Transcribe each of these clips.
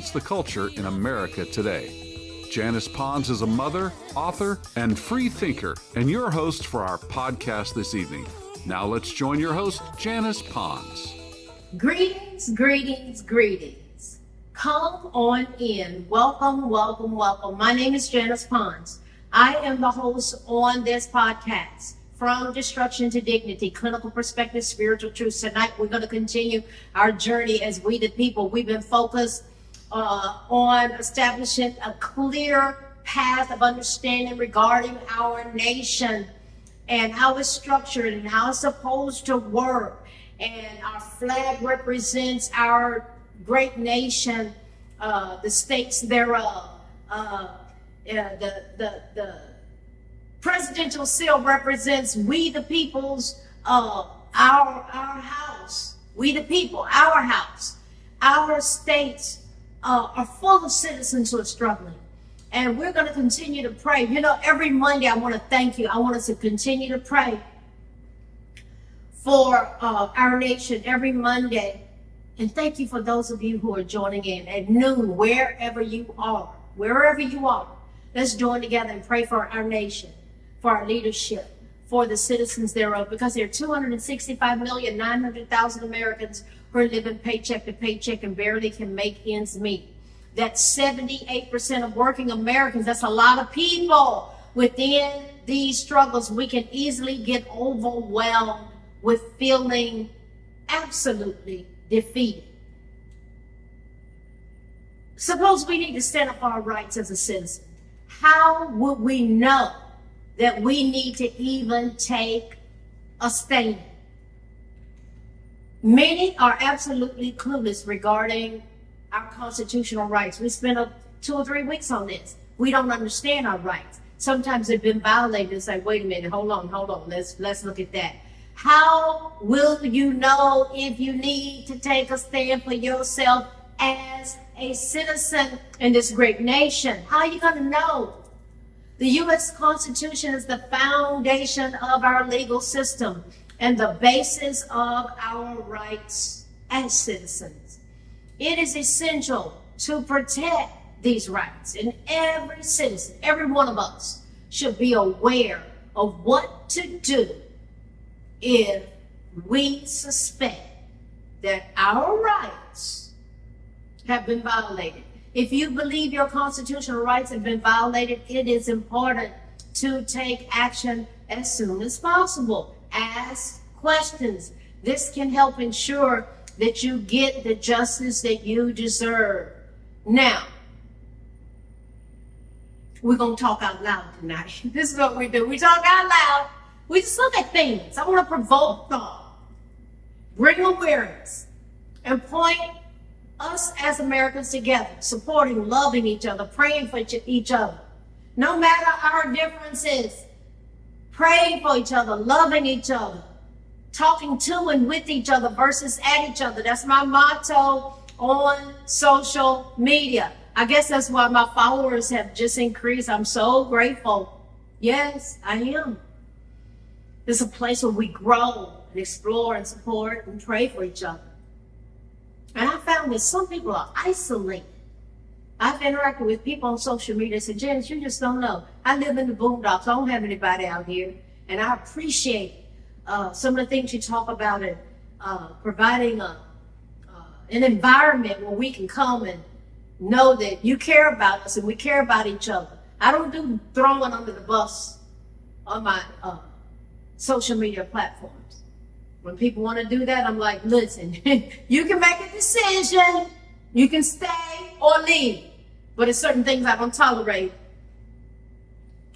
advance the culture in America today. Janice Pons is a mother, author, and free thinker, and your host for our podcast this evening. Now let's join your host, Janice Pons. Greetings, greetings, greetings. Come on in. Welcome, welcome, welcome. My name is Janice Pons. I am the host on this podcast, From Destruction to Dignity, Clinical Perspective, Spiritual Truths. Tonight, we're going to continue our journey as we the people. We've been focused on establishing a clear path of understanding regarding our nation and how it's structured and how it's supposed to work. And our flag represents our great nation, the states thereof. The presidential seal represents we the people's, our house. We the people, our house. Our states are full of citizens who are struggling. And we're going to continue to pray. You know, every Monday I want to thank you. I want us to continue to pray for our nation every Monday. And thank you for those of you who are joining in at noon, wherever you are. Let's join together and pray for our nation, for our leadership, for the citizens thereof, because there are 265,900,000 Americans who are living paycheck to paycheck and barely can make ends meet. That's 78% of working Americans. That's a lot of people. Within these struggles, we can easily get overwhelmed with feeling absolutely defeated. Suppose we need to stand up for our rights as a citizen. How would we know that we need to even take a stand? Many are absolutely clueless regarding our constitutional rights. We spent 2 or 3 weeks on this. We don't understand our rights. Sometimes they've been violated and say, wait a minute, hold on. Let's look at that. How will you know if you need to take a stand for yourself as a citizen in this great nation? How are you going to know? The U.S. Constitution is the foundation of our legal system and the basis of our rights as citizens. It is essential to protect these rights, and every citizen, every one of us, should be aware of what to do if we suspect that our rights have been violated. If you believe your constitutional rights have been violated, it is important to take action as soon as possible. Ask questions. This can help ensure that you get the justice that you deserve. Now, we're going to talk out loud tonight. This is what we do. We talk out loud. We just look at things. I want to provoke thought, bring awareness, and point us as Americans together, supporting, loving each other, praying for each other. No matter our differences, praying for each other, loving each other, talking to and with each other versus at each other. That's my motto on social media. I guess that's why my followers have just increased. I'm so grateful. Yes, I am. It's a place where we grow and explore and support and pray for each other. And I found that some people are isolated. I've interacted with people on social media and said, Janice, you just don't know. I live in the boondocks. I don't have anybody out here. And I appreciate some of the things you talk about and providing an environment where we can come and know that you care about us and we care about each other. I don't do throwing under the bus on my social media platforms. When people want to do that, I'm like, listen, you can make a decision. You can stay or leave. But there's certain things I don't tolerate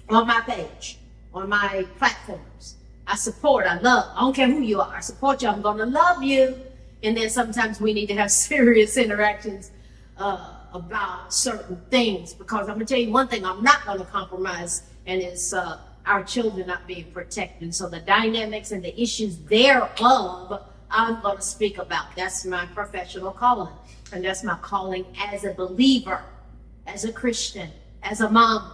on my page, on my platforms. I support, I love. I don't care who you are. I support you. I'm going to love you. And then sometimes we need to have serious interactions about certain things. Because I'm going to tell you one thing I'm not going to compromise, and it's our children not being protected. And so the dynamics and the issues thereof, I'm going to speak about. That's my professional calling. And that's my calling as a believer, as a Christian, as a mom.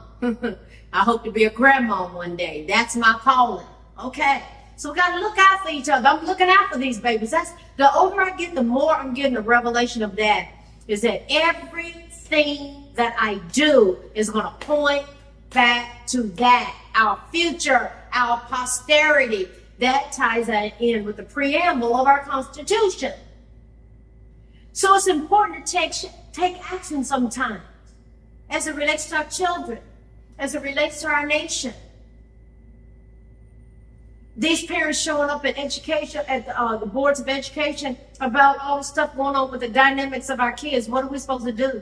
I hope to be a grandma one day. That's my calling. Okay. So we got to look out for each other. I'm looking out for these babies. That's the older I get, the more I'm getting a revelation of that. is that everything that I do is going to point back to that, our future, our posterity. That ties that in with the preamble of our Constitution. So it's important to take action sometimes as it relates to our children, as it relates to our nation. These parents showing up at education, at the boards of education about all the stuff going on with the dynamics of our kids. What are we supposed to do?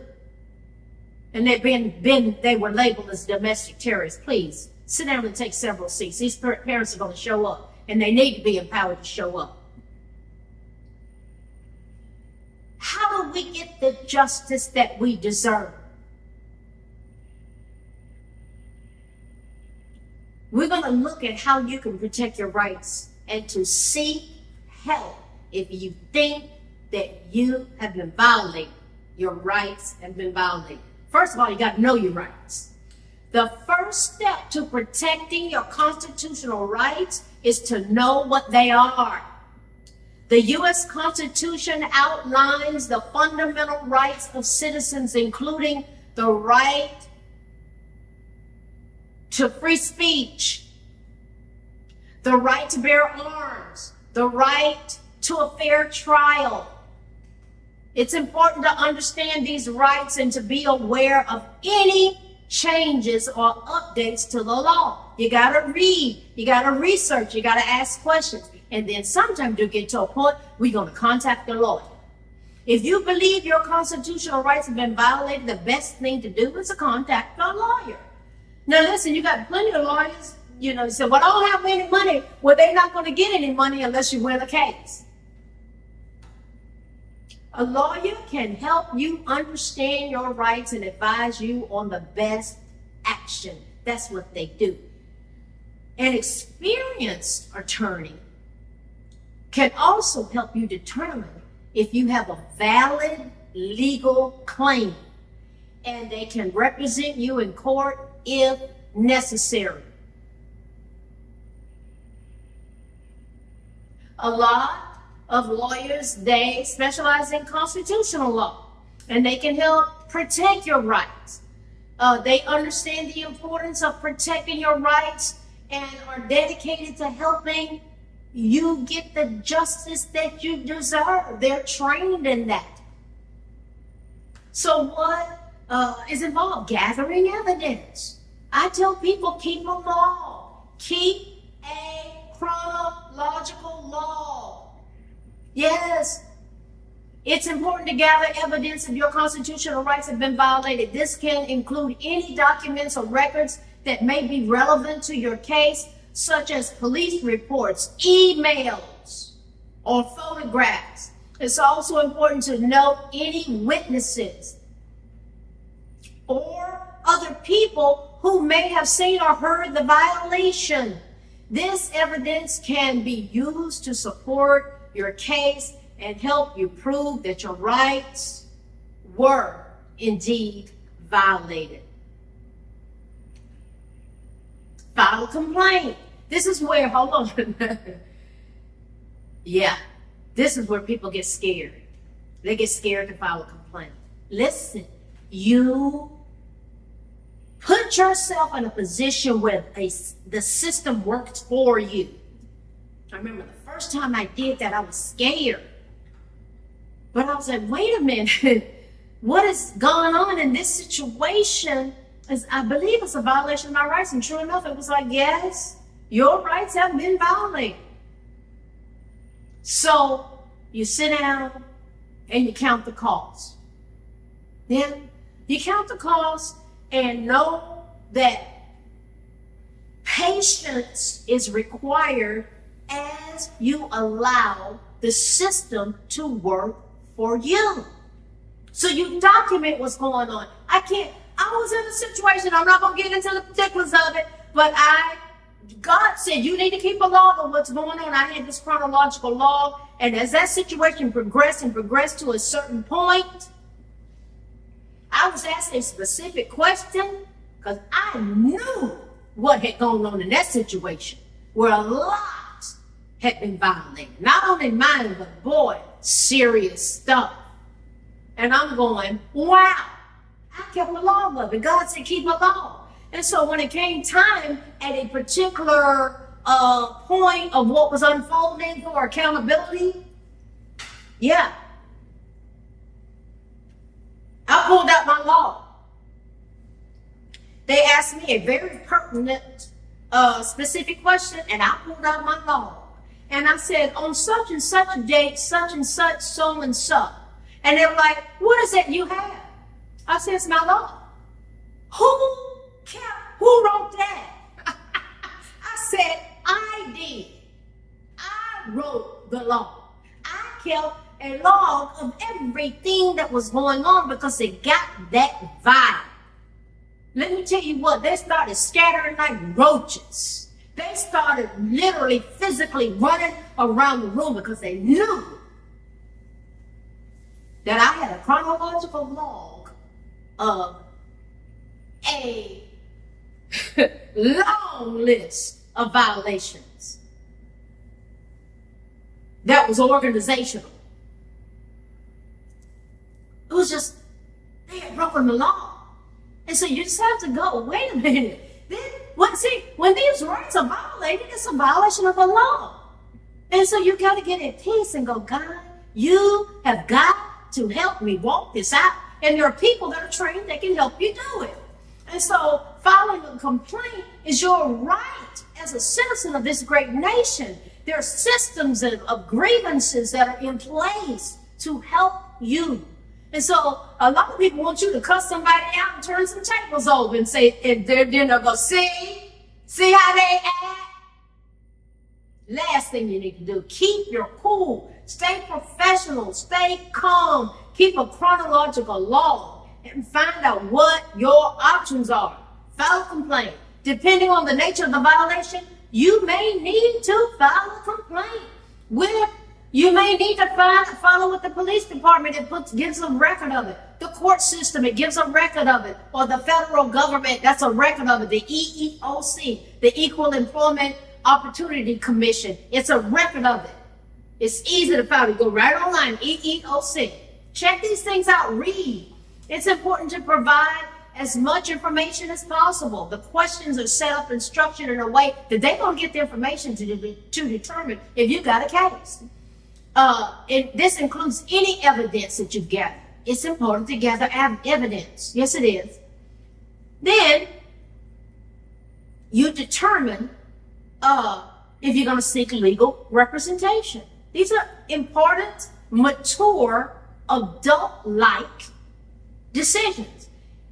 And they were labeled as domestic terrorists. Please sit down and take several seats. These parents are going to show up, and they need to be empowered to show up. How do we get the justice that we deserve? We're going to look at how you can protect your rights and to seek help if you think that you have been violated. Your rights have been violated. First of all, you got to know your rights. The first step to protecting your constitutional rights is to know what they are. The U.S. Constitution outlines the fundamental rights of citizens, including the right to free speech, the right to bear arms, the right to a fair trial. It's important to understand these rights and to be aware of any changes or updates to the law. You got to read, you got to research, you got to ask questions. And then sometimes you get to a point where you're going to contact the lawyer. If you believe your constitutional rights have been violated, the best thing to do is to contact a lawyer. Now listen, you got plenty of lawyers, say, well, I don't have any money. Well, they're not going to get any money unless you win a case. A lawyer can help you understand your rights and advise you on the best action. That's what they do. An experienced attorney can also help you determine if you have a valid legal claim, and they can represent you in court if necessary. A lot of lawyers, they specialize in constitutional law, and they can help protect your rights. They understand the importance of protecting your rights and are dedicated to helping you get the justice that you deserve. They're trained in that. So what is involved? Gathering evidence. I tell people, keep a log. Keep a chronological log. Yes. It's important to gather evidence if your constitutional rights have been violated. This can include any documents or records that may be relevant to your case, such as police reports, emails, or photographs. It's also important to note any witnesses or other people who may have seen or heard the violation. This evidence can be used to support your case and help you prove that your rights were indeed violated. File a complaint. This is where, hold on. Yeah, this is where people get scared. They get scared to file a complaint. Listen, you put yourself in a position where the system works for you. I remember the first time I did that, I was scared. But I was like, wait a minute, what is going on in this situation? I believe it's a violation of my rights. And true enough, it was like, yes, your rights have been violated. So you sit down and you count the costs. Then you count the costs and know that patience is required as you allow the system to work for you. So you document what's going on. I was in a situation, I'm not going to get into the particulars of it, but God said you need to keep a log of what's going on. I had this chronological log, and as that situation progressed to a certain point, I was asked a specific question because I knew what had gone on in that situation where a lot had been violated. Not only mine, but boy, serious stuff. And I'm going, wow, I kept a log of it. God said, keep a log. And so when it came time at a particular point of what was unfolding for accountability, yeah, I pulled out my log. They asked me a very pertinent, specific question, and I pulled out my log. And I said, on such and such a date, such and such, so and so. And they were like, what is it you have? I said, it's my log. Who wrote that? I said, I did. I wrote the log. I kept a log of everything that was going on because it got that vibe. Let me tell you what, they started scattering like roaches. They started literally physically running around the room because they knew that I had a chronological log of a long list of violations that was organizational. It was just, they had broken the law. And so you just have to go, wait a minute. Then, when these rights are violated, it's a violation of the law. And so you got to get at peace and go, God, you have got to help me walk this out. And there are people that are trained that can help you do it. And so filing a complaint is your right as a citizen of this great nation. There are systems of grievances that are in place to help you. And so a lot of people want you to cuss somebody out and turn some tables over and say, and they're gonna go, see how they act? Last thing you need to do, keep your cool, stay professional, stay calm, keep a chronological log and find out what your options are. File a complaint. Depending on the nature of the violation, you may need to file a complaint with. You may need to follow with the police department. It gives a record of it. The court system, it gives a record of it. Or the federal government, that's a record of it. The EEOC, the Equal Employment Opportunity Commission, it's a record of it. It's easy to find. You go right online, EEOC. Check these things out, read. It's important to provide as much information as possible. The questions are set up and structured in a way that they're going to get the information to determine if you got a case. This includes any evidence that you've gathered. It's important to gather evidence. Yes, it is. Then you determine if you're going to seek legal representation. These are important, mature, adult-like decisions.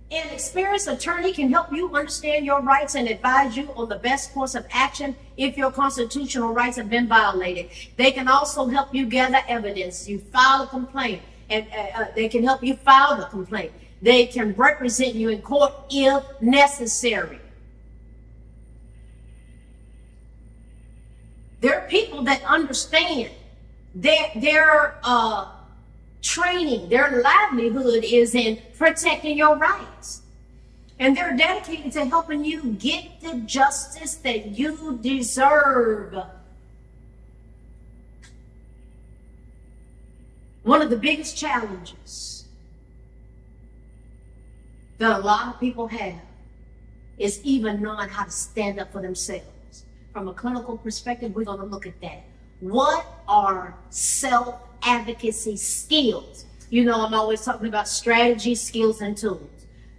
An experienced attorney can help you understand your rights and advise you on the best course of action if your constitutional rights have been violated. They can also help you gather evidence. You file a complaint, and they can help you file the complaint. They can represent you in court if necessary. There are people that understand their training, their livelihood is in protecting your rights. And they're dedicated to helping you get the justice that you deserve. One of the biggest challenges that a lot of people have is even knowing how to stand up for themselves. From a clinical perspective, we're going to look at that. What are self-advocacy skills? You know, I'm always talking about strategy, skills, and tools.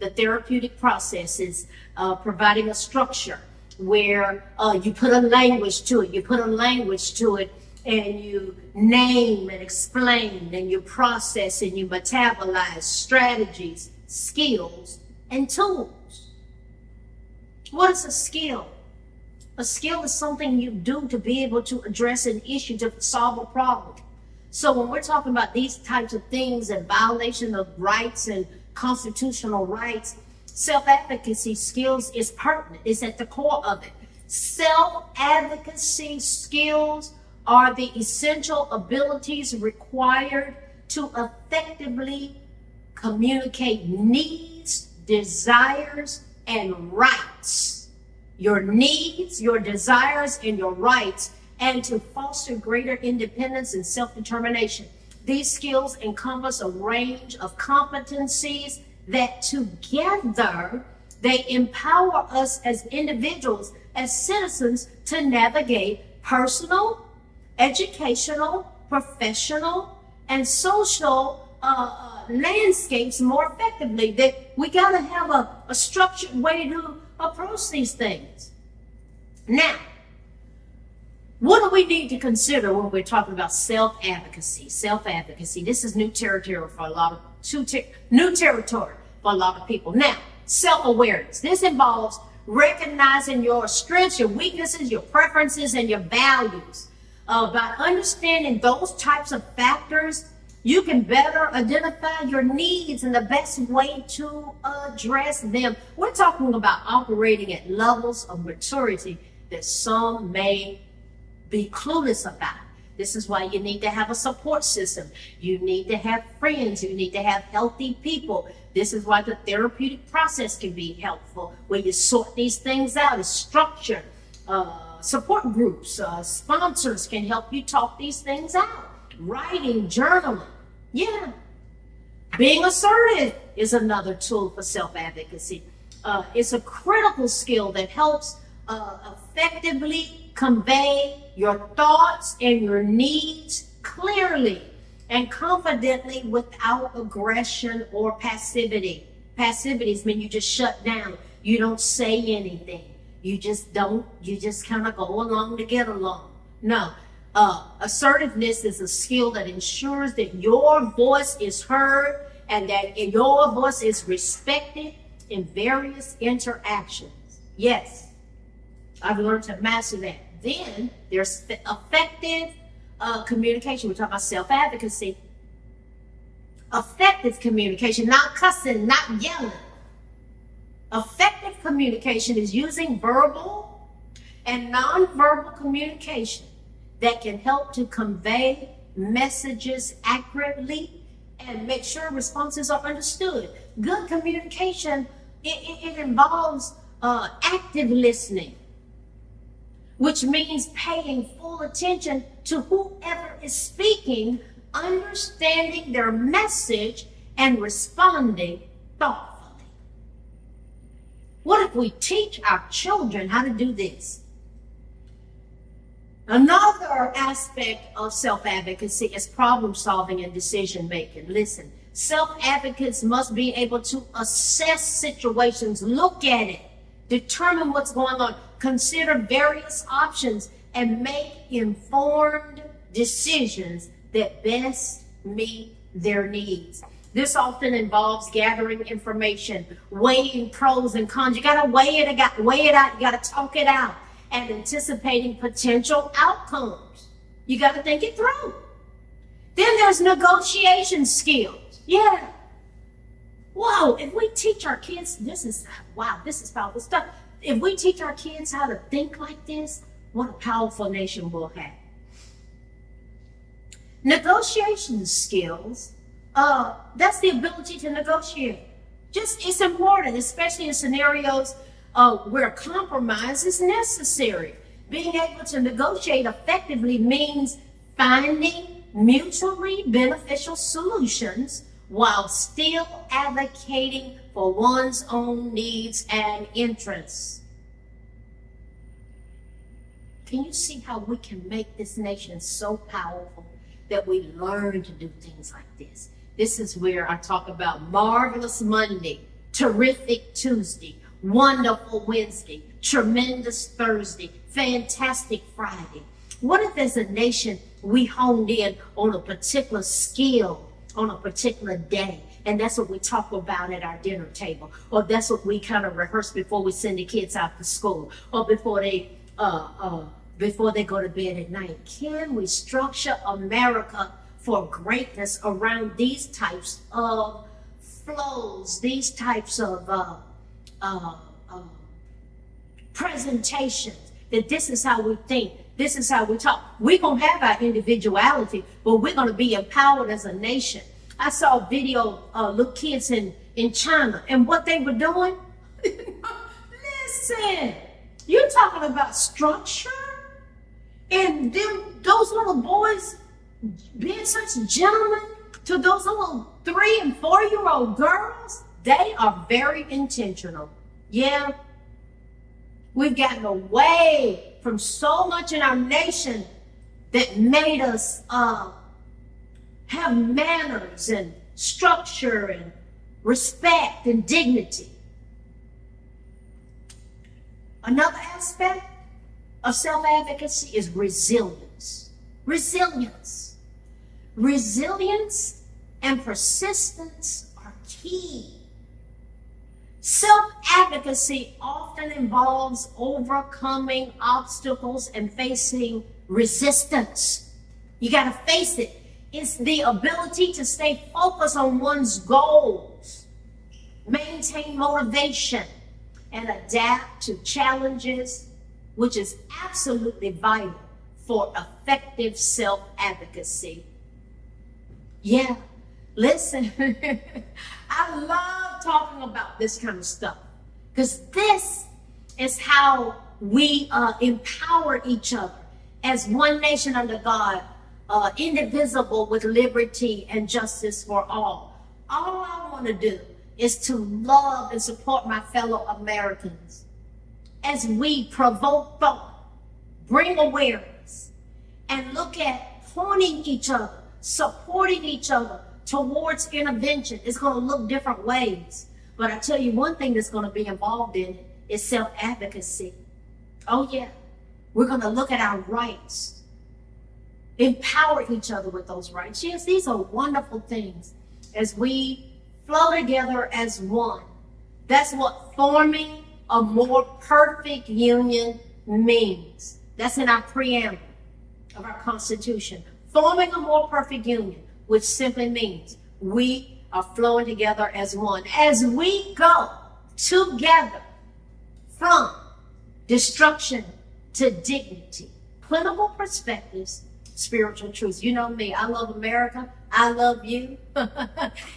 The therapeutic process is providing a structure where you put a language to it. You put a language to it, and you name and explain, and you process and you metabolize strategies, skills, and tools. What is a skill? A skill is something you do to be able to address an issue, to solve a problem. So when we're talking about these types of things and violation of rights and constitutional rights, self-advocacy skills is pertinent. It's at the core of it. Self-advocacy skills are the essential abilities required to effectively communicate needs, desires, and rights. Your needs, your desires, and your rights, and to foster greater independence and self-determination. These skills encompass a range of competencies that together they empower us as individuals, as citizens, to navigate personal, educational, professional, and social landscapes more effectively. That we got to have a structured way to approach these things. Now, what do we need to consider when we're talking about self-advocacy? Self-advocacy. This is new territory for a lot of people. Now, self-awareness. This involves recognizing your strengths, your weaknesses, your preferences, and your values. By understanding those types of factors, you can better identify your needs and the best way to address them. We're talking about operating at levels of maturity that some may be clueless about. This is why you need to have a support system. You need to have friends. You need to have healthy people. This is why the therapeutic process can be helpful, where you sort these things out. It's structured. Support groups, sponsors can help you talk these things out. Writing, journaling. Yeah. Being assertive is another tool for self-advocacy. It's a critical skill that helps effectively convey your thoughts and your needs clearly and confidently without aggression or passivity. Passivities mean you just shut down. You don't say anything. You just kind of go along to get along. No. Assertiveness is a skill that ensures that your voice is heard and that your voice is respected in various interactions. Yes, I've learned to master that. Then there's effective communication. We're talking about self-advocacy. Effective communication, not cussing, not yelling. Effective communication is using verbal and nonverbal communication that can help to convey messages accurately and make sure responses are understood. Good communication, it involves active listening, which means paying full attention to whoever is speaking, understanding their message, and responding thoughtfully. What if we teach our children how to do this? Another aspect of self-advocacy is problem solving and decision making. Listen, self-advocates must be able to assess situations, look at it, determine what's going on, consider various options, and make informed decisions that best meet their needs. This often involves gathering information, weighing pros and cons. You got to weigh it out. You got to talk it out, and anticipating potential outcomes. You got to think it through. Then there's negotiation skills. Yeah. Whoa, if we teach our kids, this is powerful stuff. If we teach our kids how to think like this, what a powerful nation we'll have. Negotiation skills, that's the ability to negotiate. It's important, especially in scenarios where compromise is necessary. Being able to negotiate effectively means finding mutually beneficial solutions while still advocating for one's own needs and interests. Can you see how we can make this nation so powerful that we learn to do things like this? This is where I talk about marvelous Monday, terrific Tuesday, wonderful Wednesday, tremendous Thursday, fantastic Friday. What if as a nation we honed in on a particular skill on a particular day? And that's what we talk about at our dinner table, or that's what we kind of rehearse before we send the kids out to school, or before they go to bed at night. Can we structure America for greatness around these types of flows, these types of presentations? That this is how we think, this is how we talk. We're going to have our individuality, but we're going to be empowered as a nation. I saw a video of little kids in China, and what they were doing. Listen, you're talking about structure, and those little boys, being such gentlemen to those little 3 and 4-year-old girls. They are very intentional. Yeah, we've gotten away from so much in our nation that made us have manners and structure and respect and dignity. Another aspect of self-advocacy is resilience. Resilience. Resilience and persistence are key. Self-advocacy often involves overcoming obstacles and facing resistance. You got to face it. It's the ability to stay focused on one's goals, maintain motivation, and adapt to challenges, which is absolutely vital for effective self-advocacy. Yeah, listen, I love talking about this kind of stuff because this is how we empower each other as one nation under God, indivisible with liberty and justice for all. All I want to do is to love and support my fellow Americans as we provoke thought, bring awareness, and look at pointing each other, supporting each other towards intervention. It's going to look different ways. But I tell you, one thing that's going to be involved in it is self-advocacy. Oh, yeah. We're going to look at our rights, empower each other with those rights. Yes, these are wonderful things as we flow together as one. That's what forming a more perfect union means. That's in our preamble of our Constitution. Forming a more perfect union, which simply means we are flowing together as one. As we go together from destruction to dignity, clinical perspectives, spiritual truths. You know me, I love America. I love you.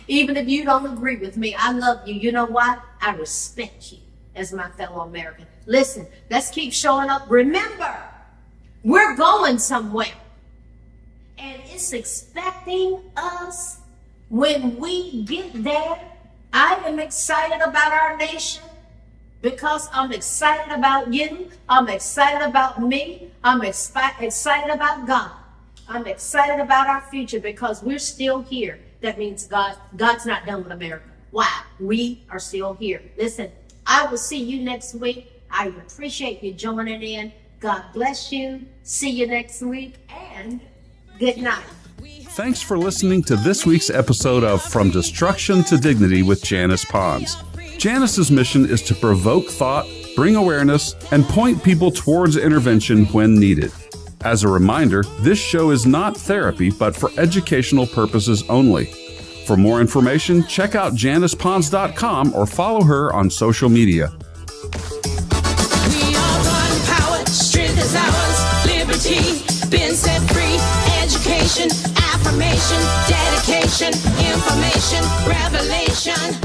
Even if you don't agree with me, I love you. You know why? I respect you as my fellow American. Listen, let's keep showing up. Remember, we're going somewhere. And it's expecting us when we get there. I am excited about our nation because I'm excited about you. I'm excited about me. I'm excited about God. I'm excited about our future because we're still here. That means God's not done with America. Why? We are still here. Listen, I will see you next week. I appreciate you joining in. God bless you. See you next week and good night. Thanks for listening to this week's episode of From Destruction to Dignity with Janice Pons. Janice's mission is to provoke thought, bring awareness, and point people towards intervention when needed. As a reminder, this show is not therapy, but for educational purposes only. For more information, check out JanicePons.com or follow her on social media. We are one power, strength is ours, liberty, been set free, education, affirmation, dedication, information, revelation.